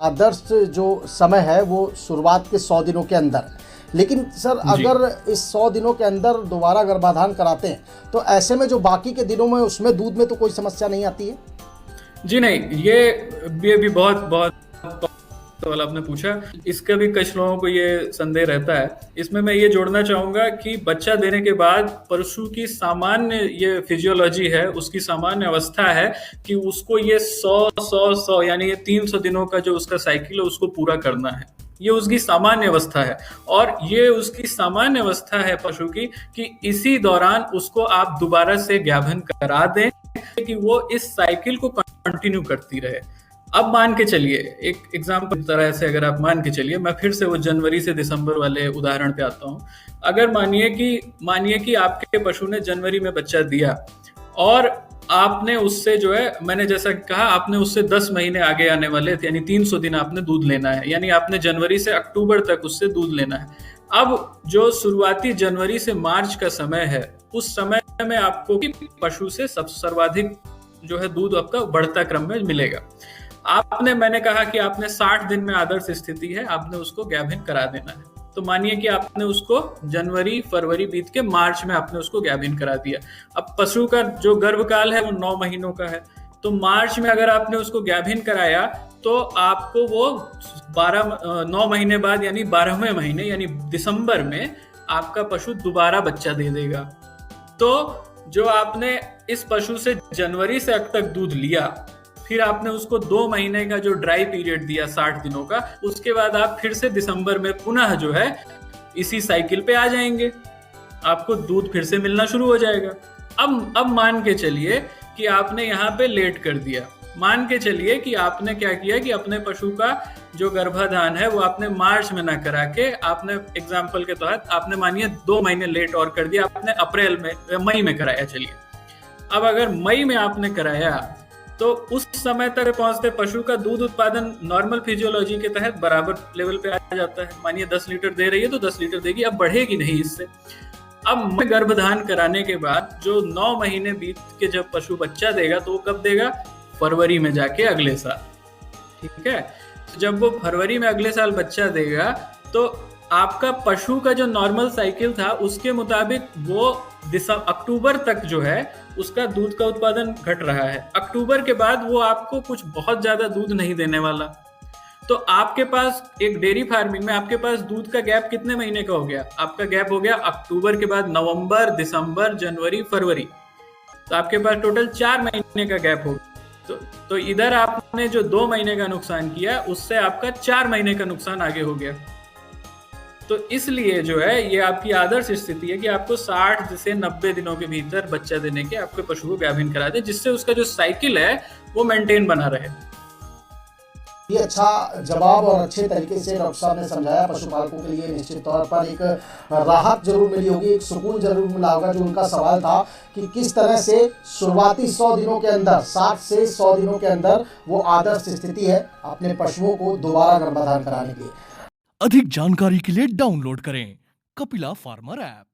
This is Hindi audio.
आदर्श जो समय है वो शुरुआत के 100 दिनों के अंदर। लेकिन सर जी। अगर इस 100 दिनों के अंदर दोबारा गर्भाधान कराते हैं तो ऐसे में जो बाकी के दिनों में उसमें दूध में तो कोई समस्या नहीं आती है? जी नहीं, ये भी बहुत बहुत सवाल आपने पूछा। इसका भी कुछ लोगों को ये संदेह रहता है। इसमें मैं ये जोड़ना चाहूंगा कि बच्चा देने के बाद पशु की सामान्य ये फिजियोलॉजी है, उसकी सामान्य अवस्था है कि उसको ये 100 यानी ये 300 दिनों का जो उसका साइकिल है उसको पूरा करना है। ये उसकी सामान्य अवस्था है और ये उसकी सामान्य अवस्था है पशु की कि इसी दौरान उसको आप दोबारा से ज्ञापन करा दें कि वो इस साइकिल को कंटिन्यू करती रहे। अब मान के चलिए, एक एग्जाम्पल तरह से अगर आप मान के चलिए, मैं फिर से वो जनवरी से दिसंबर वाले उदाहरण पे आता हूँ। अगर मानिए कि आपके पशु ने जनवरी में बच्चा दिया और आपने उससे जो है, मैंने जैसा कहा, आपने उससे 10 महीने आगे आने वाले थे, यानी 300 दिन आपने दूध लेना है, यानी आपने जनवरी से अक्टूबर तक उससे दूध लेना है। अब जो शुरुआती जनवरी से मार्च का समय है, उस समय में आपको पशु से सर्वाधिक जो है दूध आपका बढ़ता क्रम में मिलेगा। मैंने कहा कि आपने 60 दिन में आदर्श स्थिति है, आपने उसको गैभिन करा देना है। तो मानिए कि आपने उसको जनवरी फरवरी बीत के मार्च में आपने उसको गैभिन करा दिया। अब पशु का जो गर्भकाल है वो 9 महीनों का है, तो मार्च में अगर आपने उसको गैभिन कराया तो आपको वो 9 महीने बाद यानी 12वें महीने यानी दिसंबर में आपका पशु दोबारा बच्चा दे देगा। तो जो आपने इस पशु से जनवरी से अब तक दूध लिया, फिर आपने उसको 2 महीने का जो ड्राई पीरियड दिया 60 दिनों का, उसके बाद आप फिर से दिसंबर में पुनः जो है इसी साइकिल पे आ जाएंगे, आपको दूध फिर से मिलना शुरू हो जाएगा। अब मान के चलिए कि आपने यहाँ पे लेट कर दिया। मान के चलिए कि आपने क्या किया कि अपने पशु का जो गर्भाधान है वो आपने मार्च में ना करा के आपने एग्जाम्पल के तहत आपने मानिए 2 महीने लेट और कर दिया, आपने मई में कराया। चलिए, अब अगर मई में आपने कराया तो उस समय तक पहुंचते पशु का दूध उत्पादन नॉर्मल फिजियोलॉजी के तहत बराबर लेवल पे आ जाता है। मानिए 10 लीटर दे रही है तो 10 लीटर देगी, अब बढ़ेगी नहीं इससे। अब गर्भधान कराने के बाद जो 9 महीने बीत के जब पशु बच्चा देगा तो वो कब देगा? फरवरी में जाके अगले साल। ठीक है, तो जब वो फरवरी में अगले साल बच्चा देगा तो आपका पशु का जो नॉर्मल साइकिल था उसके मुताबिक वो अक्टूबर तक जो है उसका दूध का उत्पादन घट रहा है। अक्टूबर के बाद वो आपको कुछ बहुत ज्यादा दूध नहीं देने वाला। तो आपके पास एक डेयरी फार्मिंग में आपके पास दूध का गैप कितने महीने का हो गया? आपका गैप हो गया अक्टूबर के बाद नवंबर, दिसंबर, जनवरी, फरवरी। तो आपके पास टोटल 4 महीने का गैप हो गया। तो इधर आपने जो 2 महीने का नुकसान किया उससे आपका 4 महीने का नुकसान आगे हो गया। तो इसलिए जो है ये आपकी आदर्श स्थिति है कि आपको 60 से 90 दिनों के भीतर बच्चा देने के आपके पशु को गाभिन करा दे, जिससे उसका जो साइकिल है वो मेंटेन बना रहे। ये अच्छा जवाब और अच्छे तरीके से डॉक्टर साहब ने समझाया। पशुपालकों के लिए निश्चित तौर पर एक राहत जरूर मिली होगी, एक सुकून जरूर मिला होगा। जो उनका सवाल था कि किस तरह से शुरुआती 100 दिनों के अंदर, 60 से 100 दिनों के अंदर वो आदर्श स्थिति है अपने पशुओं को दोबारा गर्भाधान कराने के लिए। अधिक जानकारी के लिए डाउनलोड करें कपिला फार्मर ऐप।